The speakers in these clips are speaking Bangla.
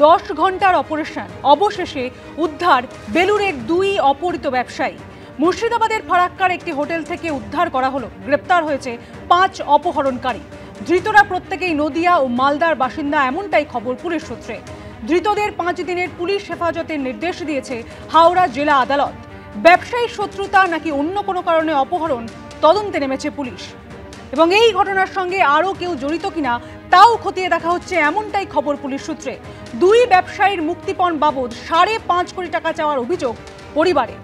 10 ঘন্টার অপারেশন, অবশেষে উদ্ধার বেলুরের 2 অপহৃত ব্যবসায়ী। মুর্শিদাবাদের ফারাক্কার একটি হোটেল থেকে উদ্ধার করা হলো। গ্রেপ্তার হয়েছে 5 অপহরণকারী। ধৃতরা প্রত্যেকেই নদিয়া ও মালদার বাসিন্দা, এমনটাই খবর পুলিশ সূত্রে। ধৃতদের 5 দিনের পুলিশ হেফাজতের নির্দেশ দিয়েছে হাওড়া জেলা আদালত। ব্যবসায়ী শত্রুতা নাকি অন্য কোনো কারণে অপহরণ, তদন্তে নেমেছে পুলিশ। এবং এই ঘটনার সঙ্গে আরও কেউ জড়িত কিনা তাও খতিয়ে দেখা হচ্ছে, এমনটাই খবর পুলিশ সূত্রে। 2 ব্যবসায়ীর মুক্তিপণ বাবদ 5.5 কোটি টাকা চাওয়ার অভিযোগ পরিবারে।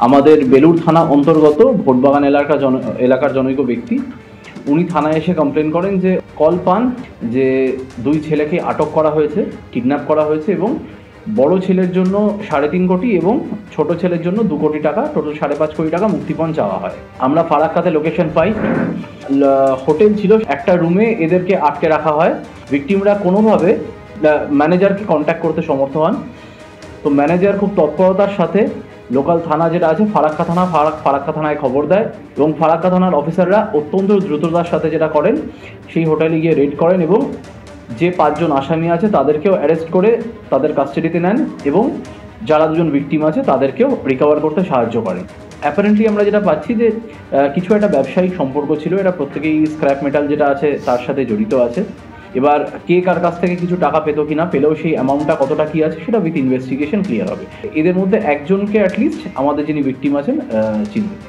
আমাদের বেলুর থানা অন্তর্গত ভোটবাগান এলাকার জনৈক ব্যক্তি, উনি থানায় এসে কমপ্লেন করেন যে কল পান যে 2 ছেলেকে আটক করা হয়েছে, কিডন্যাপ করা হয়েছে এবং বড় ছেলের জন্য 3.5 কোটি এবং ছোট ছেলের জন্য 2 কোটি টাকা, টোটাল 5.5 কোটি টাকা মুক্তিপণ চাওয়া হয়। আমরা ফারাক্কাতে লোকেশন পাই, হোটেল ছিল, একটা রুমে এদেরকে আটকে রাখা হয়। ভিকটিমরা কোনোভাবে ম্যানেজারকে কন্ট্যাক্ট করতে সমর্থ হন। তো ম্যানেজার খুব তৎপরতার সাথে লোকাল থানা যেটা আছে ফারাক্কা থানায় খবর দেয় এবং ফারাক্কা থানার অফিসাররা অত্যন্ত দ্রুততার সাথে যেটা করেন, সেই হোটেলে গিয়ে রেড করেন এবং যে 5 জন আসামি আছে তাদেরকেও অ্যারেস্ট করে তাদের কাস্টাডিতে নেন এবং যারা 2 জন ভিকটিম আছে তাদেরকেও রিকভার করতে সাহায্য করেন। অ্যাপারেন্টলি আমরা যেটা পাচ্ছি যে কিছু একটা ব্যবসায়িক সম্পর্ক ছিল, এটা প্রত্যেকেই স্ক্র্যাপ মেটাল যেটা আছে তার সাথে জড়িত আছে। এবার কে কার কাছ থেকে কিছু টাকা পেতো কিনা, পেলেও সেই অ্যামাউন্টটা কতটা কি আছে সেটা উইথ ইনভেস্টিগেশন ক্লিয়ার হবে। এদের মধ্যে একজনকে অ্যাটলিস্ট আমাদের যিনি ভিকটিম আছেন চিনবেন।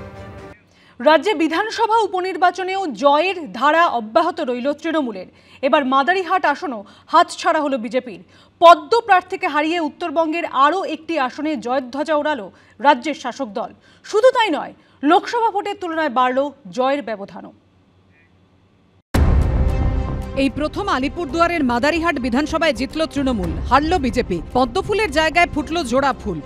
রাজ্যে বিধানসভা উপনির্বাচনেও জয়ের ধারা অব্যাহত রইল তৃণমূলের। এবার মাদারিহাট আসনও হাতছাড়া হলো বিজেপির। পদ্ম প্রার্থীকে হারিয়ে উত্তরবঙ্গের আরও একটি আসনে জয়ধ্বজা ওড়ালো রাজ্যের শাসক দল। শুধু তাই নয়, লোকসভা ভোটের তুলনায় বাড়ল জয়ের ব্যবধানও। এই প্রথম আলিপুরদুয়ারের মাদারিহাট বিধানসভায় জিতল তৃণমূল, হারল বিজেপি। পদ্মফুলের জায়গায় ফুটল জোড়া ফুল।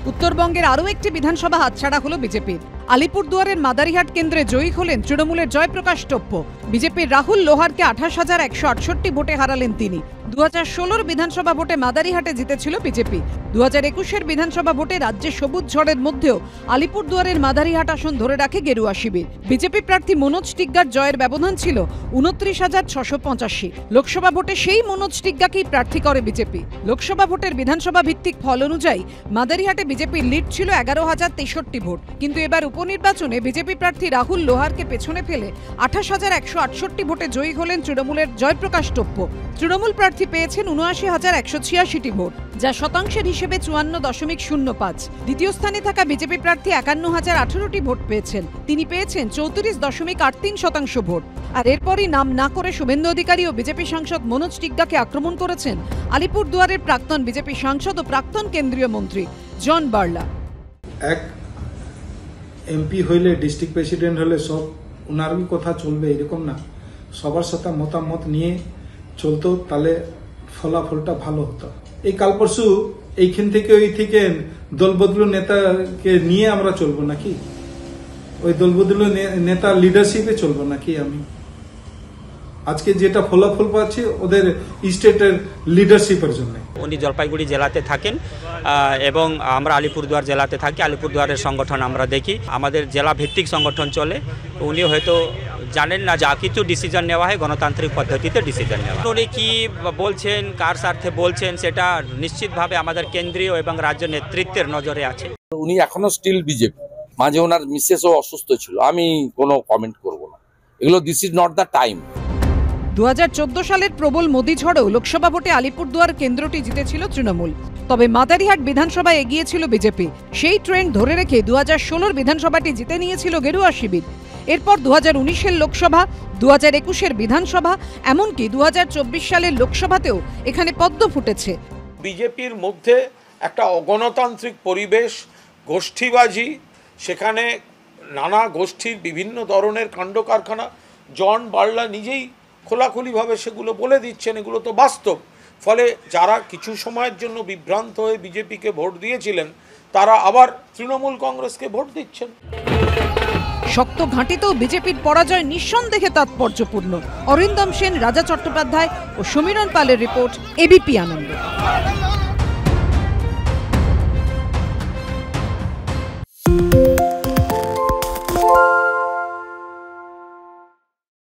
উত্তরবঙ্গের আরও একটি বিধানসভা হাতছাড়া হলো বিজেপির। আলিপুরদুয়ারের মাদারিহাট কেন্দ্রে জয়ী হলেন তৃণমূলের জয়প্রকাশ টপ্প। বিজেপির রাহুল লোহারকে 28,168 ভোটে হারালেন তিনি। 2016 বিধানসভা ভোটে মাদারিহাটে জিতেছিল বিজেপি। 2021 বিধানসভা ভোটে রাজ্যে সবুজ ঝড়ের মধ্যেও আলিপুরদুয়ারের মাদারিহাট আসন ধরে রাখে গেরুয়া শিবির। বিজেপি প্রার্থী মনোজ টিগ্গার জয়ের ব্যবধান ছিল 29,685। লোকসভা ভোটে সেই মনোজ টিগ্গাকেই প্রার্থী করে বিজেপি। লোকসভা ভোটের বিধানসভা ভিত্তিক ফল অনুযায়ী মাদারিহাটে বিজেপির লিড ছিল 11,063 ভোট, কিন্তু এবার উপনির্বাচনে বিজেপি প্রার্থী রাহুল লোহারকে পেছনে ফেলে 28,168 ভোটে জয়ী হলেন তৃণমূলের জয়প্রকাশ টপ্প। তৃণমূল প্রার্থী পেয়েছেন 79,186 ভোট, যা শতাংশের হিসেবে 54.05। দ্বিতীয় স্থানে থাকা বিজেপি প্রার্থী 51,018টি ভোট পেয়েছেন। তিনি পেয়েছেন 34.83% ভোট। আর এরপরই নাম না করে শুভেন্দু অধিকারী ও বিজেপি সাংসদ মনোজ টিগ্গাকে আক্রমণ করেছেন আলিপুরদুয়ারের প্রাক্তন বিজেপি সাংসদ ও প্রাক্তন কেন্দ্রীয় মন্ত্রী জন বার্লা। এক এমপি হইলে, ডিস্ট্রিক্ট প্রেসিডেন্ট হলে সব ওনারই কথা চলবে এরকম না, সবার সাথে মতামত নিয়ে চলতো, তাহলে ফলাফলটা ভালো হতো। এই কাল পরশু এইখান থেকে ওই থেকে দলবদলু নেতাকে নিয়ে আমরা চলবো নাকি? ওই দলবদলু নেতা লিডারশিপে চলবো নাকি? আমি আজকে যেটা ফলাফল পাচ্ছি ওদের স্টেটের লিডারশিপের জন্য। উনি জলপাইগুড়ি জেলাতে থাকেন এবং আমরা আলিপুরদুয়ার জেলাতে থাকি। আলিপুরদুয়ারের সংগঠন আমরা দেখি, আমাদের জেলা ভিত্তিক সংগঠন চলে। উনি হয়তো জানেন না, যা কিছু ডিসিশন নেওয়া হয় গণতান্ত্রিক পদ্ধতিতে ডিসিশন নেওয়া। উনি কি বলছেন, কার স্বার্থে বলছেন, সেটা নিশ্চিতভাবে আমাদের কেন্দ্রীয় এবং রাজ্য নেতৃত্বের নজরে আছে। উনি এখনো স্টিল বিজেপি। মাঝে ওনার মিসেসও অসুস্থ ছিল, আমি কোনো কমেন্ট করব না এগুলো। This is not the time. 2014 সালের প্রবল মোদি ঝড়েও লোকসভা ভোটে আলিপুরদুয়ার কেন্দ্রটি জিতেছিল তৃণমূল। তবে মাদারিহাট বিধানসভায় এগিয়ে ছিল বিজেপি। সেই ট্রেন্ড ধরে রেখে 2016 বিধানসভাটি জিতে নিয়েছিল গেরুয়া শিবির। এরপর 2019-এর লোকসভা, 2021-এর বিধানসভা, এমনকি 2024 সালের লোকসভাতেও এখানে পদ্ম ফুটেছে। বিজেপির মধ্যে একটা অগণতান্ত্রিক পরিবেশ, গোষ্ঠীবাজি, সেখানে নানা গোষ্ঠীর বিভিন্ন ধরনের কাণ্ড কারখানা। জন বার্লা নিজেই খোলাখুলিভাবে সেগুলো বলে দিচ্ছেন, এগুলো তো বাস্তব। ফলে যারা কিছু সময়ের জন্য বিভ্রান্ত হয়ে বিজেপিকে ভোট দিয়েছিলেন, তারা আবার তৃণমূল কংগ্রেসকে ভোট দিচ্ছেন। শক্ত ঘাঁটিতেও বিজেপির পরাজয় নিঃসন্দেহে তাৎপর্যপূর্ণ। অরিন্দম সেন, রাজা চট্টোপাধ্যায় ও সমীরণ পালের রিপোর্ট, এবিপি আনন্দ। নিউজ।